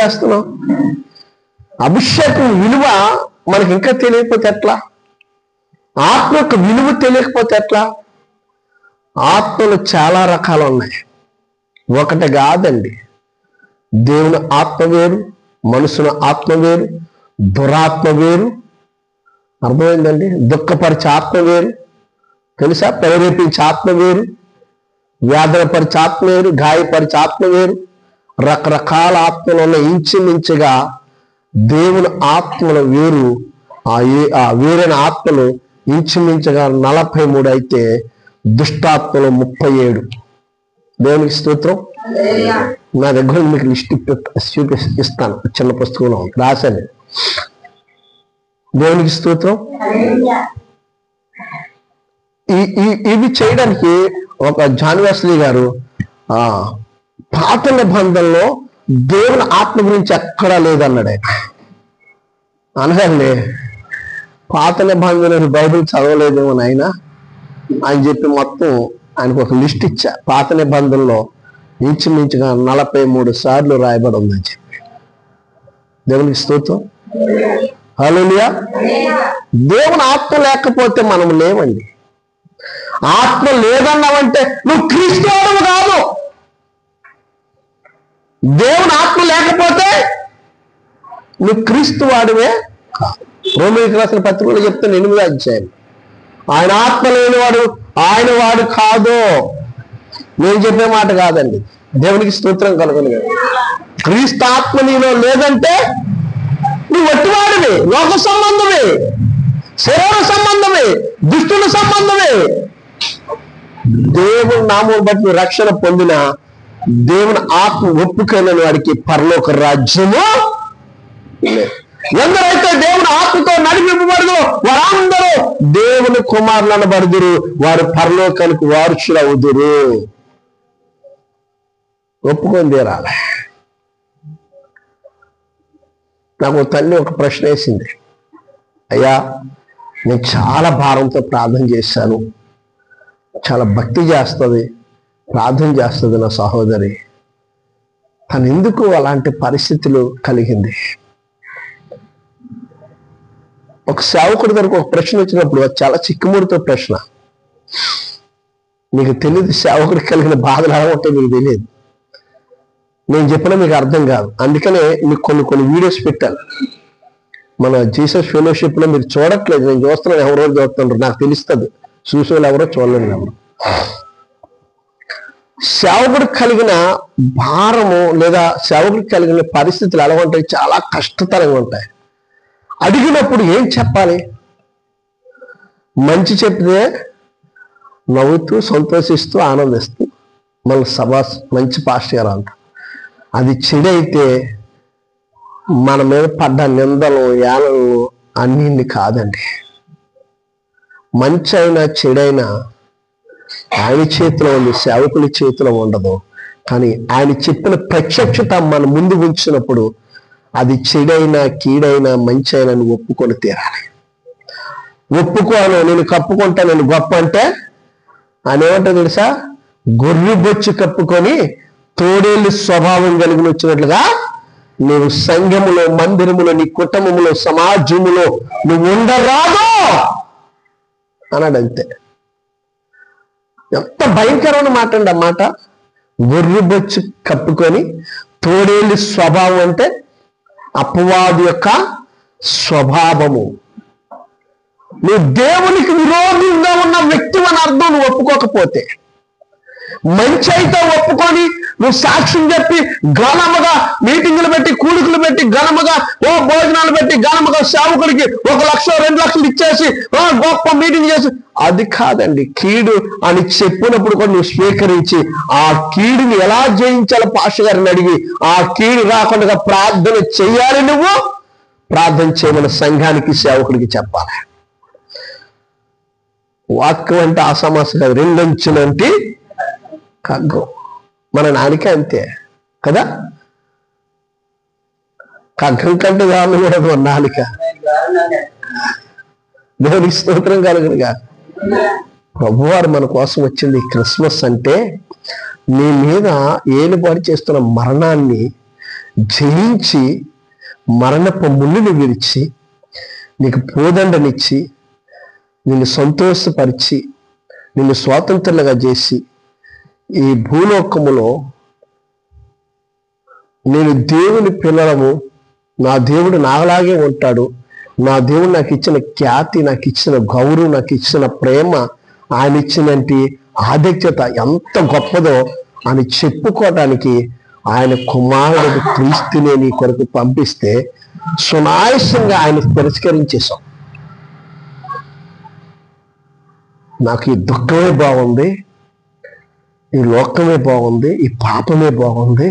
చేస్తున్నాం? అభిషేకం విలువ మనకి ఇంకా తెలియకపోతే ఎట్లా? ఆత్మ యొక్క విలువ తెలియకపోతే ఎట్లా? ఆత్మలు చాలా రకాలు ఉన్నాయి, ఒకటి కాదండి. దేవుని ఆత్మ వేరు, మనుషుల ఆత్మ వేరు, దురాత్మ వేరు. అర్థమైందండి? దుఃఖపరిచే ఆత్మ వేరు, తెలుసా? ప్రేరేపించే ఆత్మ వేరు, వ్యాధులపరిచే ఆత్మ వేరు, గాయపరిచే ఆత్మ వేరు. రకరకాల ఆత్మలు ఉన్న ఇంచుమించుగా దేవుని ఆత్మల వేరు. ఆ వేరైన ఆత్మలు ఇంచుమించుగా 43 అయితే దుష్టాత్మలు 37. దేవునికి స్తోత్రం. నా దగ్గర మీకు లిస్ట్ ఇస్తాను, చిన్న పుస్తకంలో రాశాను. దేవునికి స్తోత్రం. ఇవి చేయడానికి ఒక జాన్ వెస్లీ గారు పాత నిబంధనలో దేవుని ఆత్మ గురించి ఎక్కడా లేదన్నాడు. అనగానే పాత నిబంధనలు బైబిల్ చదవలేదేమో ఆయన అని చెప్పి మొత్తం ఆయనకు ఒక లిస్ట్ ఇచ్చా. పాత నిబంధనలో ఇంచుమించుగా 43 సార్లు రాయబడి ఉందని చెప్పి. దేవునికి స్తోత్రం. హల్లెలూయా. దేవుని ఆత్మ లేకపోతే మనం లేవండి. ఆత్మ లేదన్నావంటే నువ్వు క్రీస్తువాడవు కాదు. దేవుని ఆత్మ లేకపోతే నువ్వు క్రీస్తువాడివే కాదు. రోమీయులకు రాసిన పత్రికలో చెప్తున్న 8వ అధ్యాయం, ఆయన ఆత్మ లేనివాడు ఆయన వాడు కాదు. నేను చెప్పే మాట కాదండి. దేవునికి స్తోత్రం కలుగును. క్రీస్తు ఆత్మ నీలో లేదంటే నువ్వు వట్టివాడివి, లోక సంబంధమే, శరీర సంబంధమే, దుష్టుల సంబంధమే. దేవుని నామం బట్టి రక్షణ పొందిన దేవుని ఆత్మ ఒప్పుకున్న వాడికి పరలోక రాజ్యము లేదు. ఎందరైతే దేవుని ఆత్మతో నడిపింపబడదు వారందరూ దేవుని కుమారులు అనబడుదురు, వారు పరలోకానికి వారసులు అవుదురు. ఒప్పుకొని తీరాలి. నాకు తల్లి ఒక ప్రశ్న వేసింది, అయ్యా నేను చాలా భారంతో ప్రార్థన చేశాను, చాలా భక్తి చేస్తుంది, ప్రార్థన చేస్తుంది నా సహోదరి, తను ఎందుకు అలాంటి పరిస్థితులు కలిగింది? ఒక సేవకుడి దగ్గరకు ఒక ప్రశ్న వచ్చినప్పుడు అది చాలా చిక్కుముడితో ప్రశ్న. మీకు తెలియదు సేవకుడికి కలిగిన బాధలు ఎలా ఉంటాయో మీకు తెలియదు. నేను చెప్పినా మీకు అర్థం కాదు. అందుకనే మీకు కొన్ని వీడియోస్ పెట్టాను. మన జీసస్ ఫెలోషిప్ లో మీరు చూడట్లేదు, నేను చూస్తున్నాను, ఎవరో చూస్తుంటారు, నాకు తెలుస్తుంది. చూసేవాళ్ళు ఎవరో చూడలేదు ఎవరు. సేవకుడికి కలిగిన భారము లేదా సేవకుడికి కలిగిన పరిస్థితులు ఎలా ఉంటాయి? చాలా కష్టతరంగా ఉంటాయి. అడిగినప్పుడు ఏం చెప్పాలి? మంచి చెప్తే నవ్వుతూ సంతోషిస్తూ ఆనందిస్తూ మళ్ళీ సభాస్ మంచి పాస్టర్ గారు అంట. అది చెడైతే మన మీద పడ్డ నిందలు యాలలు అన్ని కాదండి. మంచి అయినా చెడైనా ఆయన చేతిలో ఉంది, సేవకుని చేతిలో ఉండదు. కానీ ఆయన చెప్పిన ప్రత్యక్షత మన ముందు ఉంచినప్పుడు అది చెడైనా కీడైనా మంచి అయినా నువ్వు ఒప్పుకొని తీరాలి. ఒప్పుకోను, నేను కప్పుకుంటా, నేను గొప్ప అంటే ఆయన ఏమంటా తెలుసా? గొర్రె బొచ్చు కప్పుకొని తోడేళ్ళు స్వభావం కలిగి వచ్చినట్లుగా నువ్వు సంఘములో, మందిరములో, నీ కుటుంబములో, సమాజములో నువ్వు ఉండరాదు అన్నాడు. అంతే. ఎంత భయంకరమైన మాట అండి ఆ మాట. గొర్రె బొచ్చు కప్పుకొని తోడేళ్ళు స్వభావం అంటే అపవాది యొక్క స్వభావము. నువ్వు దేవునికి విరోధంగా ఉన్న వ్యక్తి అని అర్థం నువ్వు ఒప్పుకోకపోతే. మంచి అయితే ఒప్పుకొని నువ్వు సాక్ష్యం చెప్పి ఘనముగా మీటింగులు పెట్టి, కూడికలు పెట్టి, ఘనముగా భోజనాలు పెట్టి, ఘనముగా సేవకుడికి 1 లక్ష 2 లక్షలు ఇచ్చేసి గొప్ప మీటింగ్ చేసి, అది కాదండి. కీడు అని చెప్పినప్పుడు కూడా నువ్వు స్వీకరించి ఆ కీడుని ఎలా జయించాలో పాస్టర్ గారిని అడిగి ఆ కీడు రాకుండా ప్రార్థన చెయ్యాలి. నువ్వు ప్రార్థన చేయమని సంఘానికి, సేవకుడికి చెప్పాలి. వాక్యం అంటే అసమాస కాదు, 2 అంచులంటే ఖడ్గం. మన నానికే అంతే కదా. ఖడ్గం కంటే దాన్ని కూడా మన నాలిక. దేవునికి స్తోత్రం కలుగునుగా. ప్రభువారు మన కోసం వచ్చింది క్రిస్మస్ అంటే నీ మీద ఏలుబడి చేస్తున్న మరణాన్ని జయించి మరణపు ముళ్ళుని విరిచి నీకు పూదండనిచ్చి నిన్ను సంతోషపరిచి నిన్ను స్వాతంత్రులుగా చేసి ఈ భూలోకములో నేను దేవుని పిల్లలము, నా దేవుడు నాలాగే ఉంటాడు, నా దేవుడు నాకు ఇచ్చిన ఖ్యాతి, నాకు ఇచ్చిన గౌరవం, నాకు ఇచ్చిన ప్రేమ, ఆయన ఇచ్చినటువంటి ఆధిక్యత ఎంత గొప్పదో అని చెప్పుకోవడానికి ఆయన కుమారుడు క్రీస్తునే నీ కొరకు పంపిస్తే సునాయాసంగా ఆయన తిరస్కరించేశాం. నాకు ఈ దుఃఖమే బాగుంది, ఈ లోకమే బాగుంది, ఈ పాపమే బాగుంది,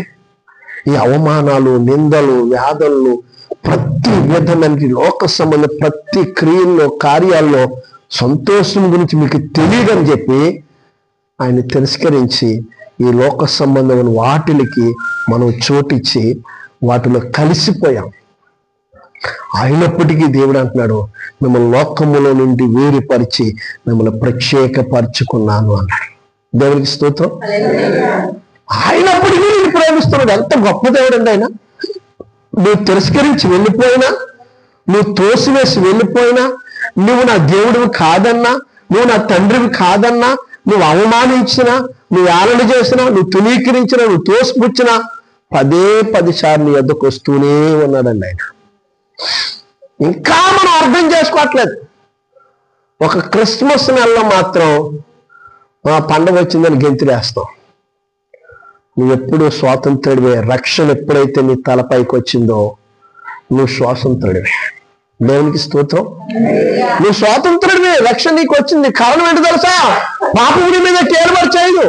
ఈ అవమానాలు, నిందలు, వ్యాధులను, ప్రతి విధమైన లోక సంబంధ ప్రతి క్రియల్లో, కార్యాల్లో సంతోషం గురించి మీకు తెలియదని చెప్పి ఆయన తిరస్కరించి ఈ లోక సంబంధమైన వాటికి మనం చోటిచ్చి వాటిలో కలిసిపోయాం. అయినప్పటికీ దేవుడు అంటున్నాడు, మిమ్మల్ని లోకములో నుండి వేరుపరిచి మిమ్మల్ని ప్రత్యేకపరుచుకున్నాను అన్నాడు. దేవునికి స్తోత్రం. అయినప్పటికీ నేను ప్రేమిస్తున్నాడు. ఎంత గొప్ప దేవుడు అండి ఆయన. నువ్వు తిరస్కరించి వెళ్ళిపోయినా, నువ్వు తోసివేసి వెళ్ళిపోయినా, నువ్వు నా దేవుడివి కాదన్నా, నువ్వు నా తండ్రివి కాదన్నా, నువ్వు అవమానించినా, నువ్వు ఆలన చేసినా, నువ్వు తునీకరించినా, నువ్వు తోసిపుచ్చినా 10 సార్లు నీ వద్దకు వస్తూనే ఉన్నాడండి ఆయన. ఇంకా మనం అర్థం చేసుకోవట్లేదు. ఒక క్రిస్మస్ నెలలో మాత్రం పండగ వచ్చిందని గెంతులేస్తాం. నువ్వు ఎప్పుడు స్వాతంత్రుడివే. రక్షణ ఎప్పుడైతే నీ తలపైకి వచ్చిందో నువ్వు స్వాతంత్రుడివే. దేవునికి స్తోత్రం. నువ్వు స్వాతంత్రుడివే. రక్షణ నీకు వచ్చింది. కారణం ఏంటి తెలుసా? పాపం నీ మీద ఏలుబడి చేయదు,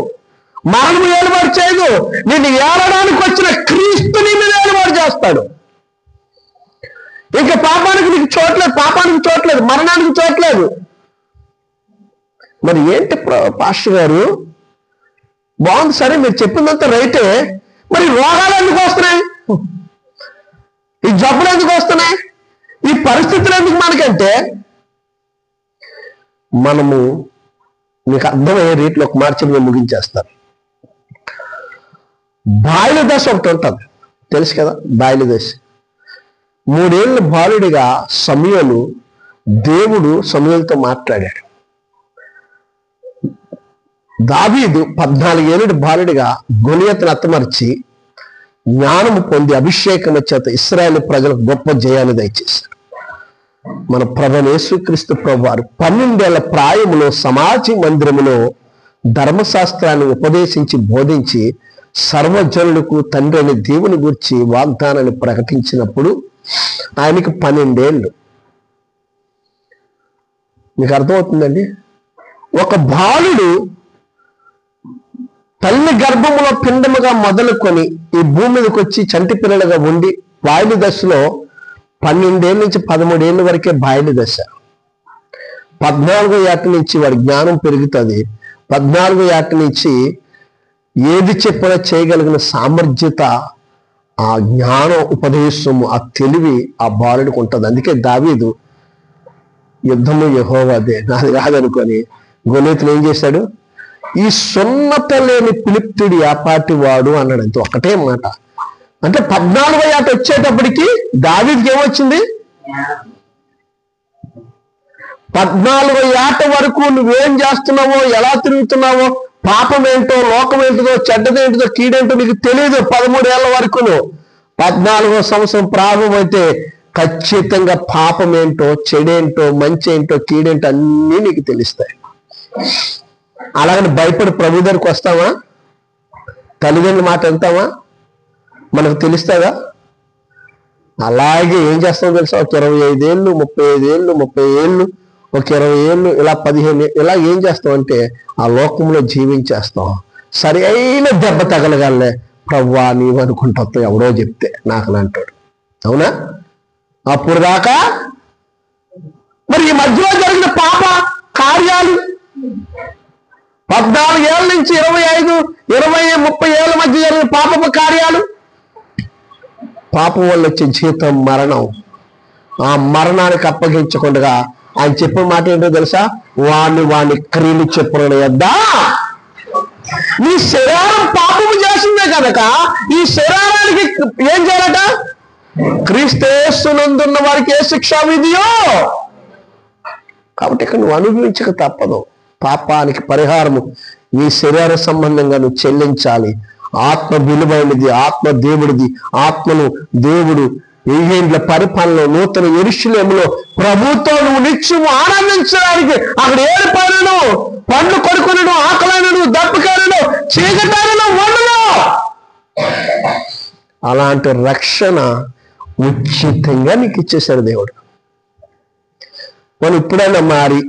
మరణం ఏలుబడి చేయదు. నిన్ను ఏలడానికి వచ్చిన క్రీస్తు నీ మీద ఏలుబడి చేస్తాడు. ఇంకా పాపానికి నీకు చోట్లేదు, పాపానికి చోట్లేదు, మరణానికి చోట్లేదు. మరి ఏంటి పాస్టర్ గారు, బాగుంది సరే, మీరు చెప్పిందంతా రైటే, మరి రోగాలు ఎందుకు వస్తున్నాయి, ఈ జబ్బులు ఎందుకు వస్తున్నాయి, ఈ పరిస్థితులు ఎందుకు మనకంటే, మనము మీకు అర్థమయ్యే రీతిలో ఒక మార్చి మేము ముగించేస్తారు. బాల్య దశ ఒకటి ఉంటుంది, తెలుసు కదా బాల్య దశ. 3 ఏళ్ళ బాలుడిగా సమూయేలు, దేవుడు సమూయేలుతో మాట్లాడాడు. దావీదు 14 ఏళ్ళ బాలుడిగా గొలియతును హతమార్చి జ్ఞానము పొంది అభిషేకం చేత ఇశ్రాయేలు ప్రజలకు గొప్ప జయాన్ని దయచేశాడు. మన ప్రభువైన యేసుక్రీస్తు ప్రభువారు 12 ఏళ్ల ప్రాయములో సమాజ మందిరములో ధర్మశాస్త్రాన్ని ఉపదేశించి బోధించి సర్వజనులకు తండ్రి అని దేవుని గురించి వాగ్దానాన్ని ప్రకటించినప్పుడు ఆయనకి 12 ఏళ్ళు. మీకు అర్థమవుతుందండి? ఒక బాలుడు తల్లి గర్భములో పిండముగా మొదలుకొని ఈ భూమి మీదకి వచ్చి చంటి పిల్లలుగా ఉండి బాల్య దశలో 12 ఏళ్ళ నుంచి 13 ఏళ్ళ వరకే బాల్య దశ. 14వ ఏట నుంచి వాడి జ్ఞానం పెరుగుతుంది. 14వ ఏట నుంచి ఏది చెప్పినా చేయగలిగిన సామర్థ్యత, ఆ జ్ఞానం, ఉపదేశము, ఆ తెలివి ఆ బాలుడికి ఉంటుంది. అందుకే దావీదు యుద్ధము యెహోవాదే, నాది కాదనుకొని గొలియతును ఏం చేశాడు? ఈ సున్నత లేని ఫిలిష్తీయుడు యాపాటి వాడు అన్నాడు. అంతే, ఒకటే మాట. అంటే 14వ ఏట వచ్చేటప్పటికి దావీదుకి ఏమొచ్చింది? 14వ ఏట వరకు నువ్వేం చేస్తున్నావో, ఎలా తిరుగుతున్నావో, పాపం ఏంటో, లోకం ఏంటిదో, చెడ్డదేంటిదో, కీడేంటో నీకు తెలియదు. 13 ఏళ్ల వరకు. 14వ సంవత్సరం ప్రారంభమైతే ఖచ్చితంగా పాపం ఏంటో, చెడేంటో, మంచి ఏంటో, కీడేంటో అన్నీ నీకు తెలుస్తాయి. అలాగని భయపడి ప్రభు దగ్గరికి వస్తావా? తల్లిదండ్రుల మాట వెళ్తావా? మనకు తెలుస్తుందా? అలాగే ఏం చేస్తామో తెలుసా? ఒక 25 ఏళ్ళు, 35 ఏళ్ళు, 30 ఏళ్ళు, ఒక 20 ఏళ్ళు, ఇలా 15 ఇలా ఏం చేస్తామంటే ఆ లోకంలో జీవించేస్తాం. సరి అయిన దెబ్బ తగలగాలే ప్రవ్వా నీవు అనుకుంటా ఎవడో చెప్తే నాకు అంటాడు. అవునా? అప్పుడు దాకా మరి ఈ మధ్యలో జరిగిన పాప కార్యాలు 14 ఏళ్ళ నుంచి 25, 20, 30 ఏళ్ళ మధ్య జరిగిన పాపపు కార్యాలు, పాపం వల్ల వచ్చే జీతం మరణం. ఆ మరణానికి అప్పగించకుండా ఆయన చెప్పిన మాట ఏంటో తెలుసా? వాణ్ణి క్రియలు చెప్పున యొద్ద నీ శరీరం పాపము చేసిందే కనుక ఈ శరీరానికి ఏం చేయాలట? క్రీస్తేస్తునందున్న వారికి ఏ శిక్షా విధియో. కాబట్టి ఇక్కడ నువ్వు అనుభవించక తప్పదు. పాపానికి పరిహారము నీ శరీర సంబంధంగా నువ్వు చెల్లించాలి. ఆత్మ విలువైనది, ఆత్మ దేవుడిది. ఆత్మను దేవుడు 1000 ఏళ్ల పరిపాలన నూతన యెరూషలేములో ప్రభుత్వం నువ్వు నిత్యము ఆనందించడానికి అక్కడ ఏర్పడను, పండ్లు కొడుకునను, ఆకలనను, దప్పుకాలను, చీకటాలను వండును. అలాంటి రక్షణ ఉచితంగా నీకు ఇచ్చేశాడు దేవుడు. మనం ఇప్పుడైనా మారి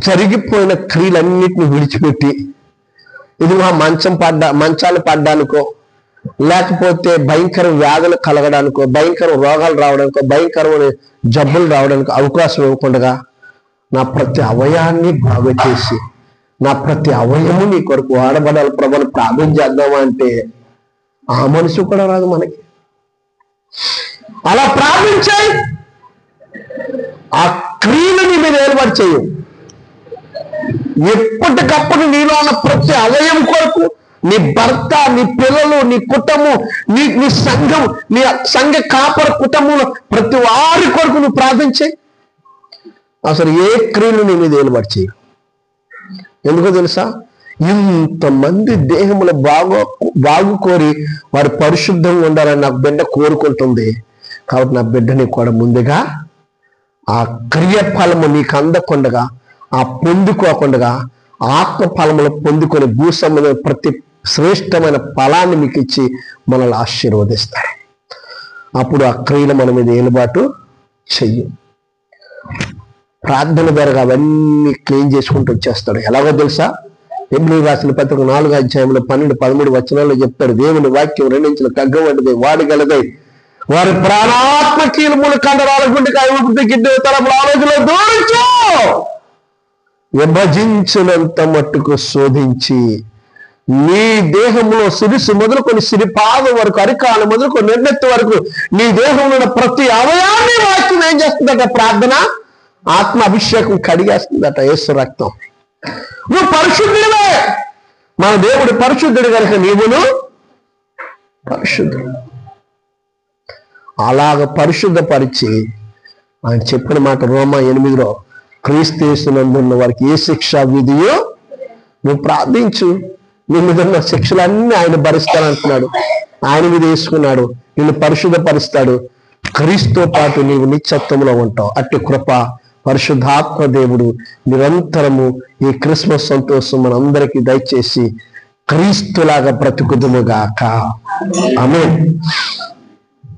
జరిగిపోయిన క్రియలన్నిటిని విడిచిపెట్టి ఇది మా మంచాలు పడ్డానికో, లేకపోతే భయంకర వ్యాధులు కలగడానికో, భయంకర రోగాలు రావడానికో, భయంకరమైన జబ్బులు రావడానికి అవకాశం ఇవ్వకుండా నా ప్రతి అవయాన్ని బాగు చేసి నా ప్రతి అవయము నీ కొరకు వాడబడాలి ప్రభుని ప్రార్థన చేద్దామా అంటే ఆ మనసు కూడా రాదు మనకి. అలా ప్రార్థించాయి, ఆ క్రియలు నీ మీద ఏర్పాటు చేయు. ఎప్పటికప్పుడు నీలో ఉన్న ప్రతి అవయం కొరకు, నీ భర్త, నీ పిల్లలు, నీ కుటుంబం, నీ సంఘం, నీ సంఘ కాపర కుటుంబంలో ప్రతి వారి కొరకు నువ్వు ప్రార్థించాయి. అసలు ఏ క్రియలు నీ మీద ఏర్పాటు చేయు. ఎందుకో తెలుసా? ఇంతమంది దేహములు బాగు కోరి వారు పరిశుద్ధంగా ఉండాలని నా బిడ్డ కోరుకుంటుంది. కాబట్టి నా బిడ్డని కూడా ముందుగా ఆ క్రియ ఫలము నీకు అందకుండగా, ఆ పొందుకోకుండా ఆత్మ ఫలములు పొందుకొని భూసంబంధమైన ప్రతి శ్రేష్టమైన ఫలాన్ని మీకు ఇచ్చి మనల్ని ఆశీర్వదిస్తారు. అప్పుడు ఆ క్రియలు మన మీద ఏలుబాటు చెయ్యి. ప్రార్థన ద్వారా అవన్నీ క్లీన్ చేసుకుంటూ వచ్చేస్తాడు. ఎలాగో తెలుసా? ఎబ్రియులకు రాసిన పత్రిక 4వ అధ్యాయంలో 12, 13 వచనాల్లో చెప్తాడు, దేవుని వాక్యం 2 ఇంచుల ఖడ్గం వంటిది, వాడగలదై వారి ప్రాణాత్మ కీలుములు కండరాల గుండె గిడ్డ తరపుల ఆలోచనలో దూరించు, విభజించినంత మట్టుకు శోధించి నీ దేహంలో సిరిసు మొదలుకొని సిరిపాదం వరకు, అరికాలు మొదలుకొని నెన్నెత్తి వరకు నీ దేహంలో ప్రతి అవయాన్ని వాక్యం ఏం చేస్తుందట? ప్రార్థన ఆత్మ అభిషేకం కడిగేస్తుందట యేసు రక్తం. నువ్వు పరిశుద్ధుడివే. మన దేవుడు పరిశుద్ధుడు కనుక నీవును పరిశుద్ధుడు. అలాగ పరిశుద్ధపరిచి ఆయన చెప్పిన మాట రోమా 8లో, క్రీస్తు యేసునందున్న వారికి ఏ శిక్షా విధియో నువ్వు ప్రార్థించు. నీ మీద ఉన్న శిక్షలన్నీ ఆయన భరిస్తానంటున్నాడు. ఆయన మీద వేసుకున్నాడు, నిన్ను పరిశుద్ధపరుస్తాడు. క్రీస్తుతో పాటు నీవు నిత్యత్వంలో ఉంటావు. అట్టి కృప పరిశుద్ధాత్మ దేవుడు నిరంతరము ఈ క్రిస్మస్ సంతోషం మనందరికీ దయచేసి క్రీస్తులాగా బ్రతుకుదుముగాక. ఆమేన్.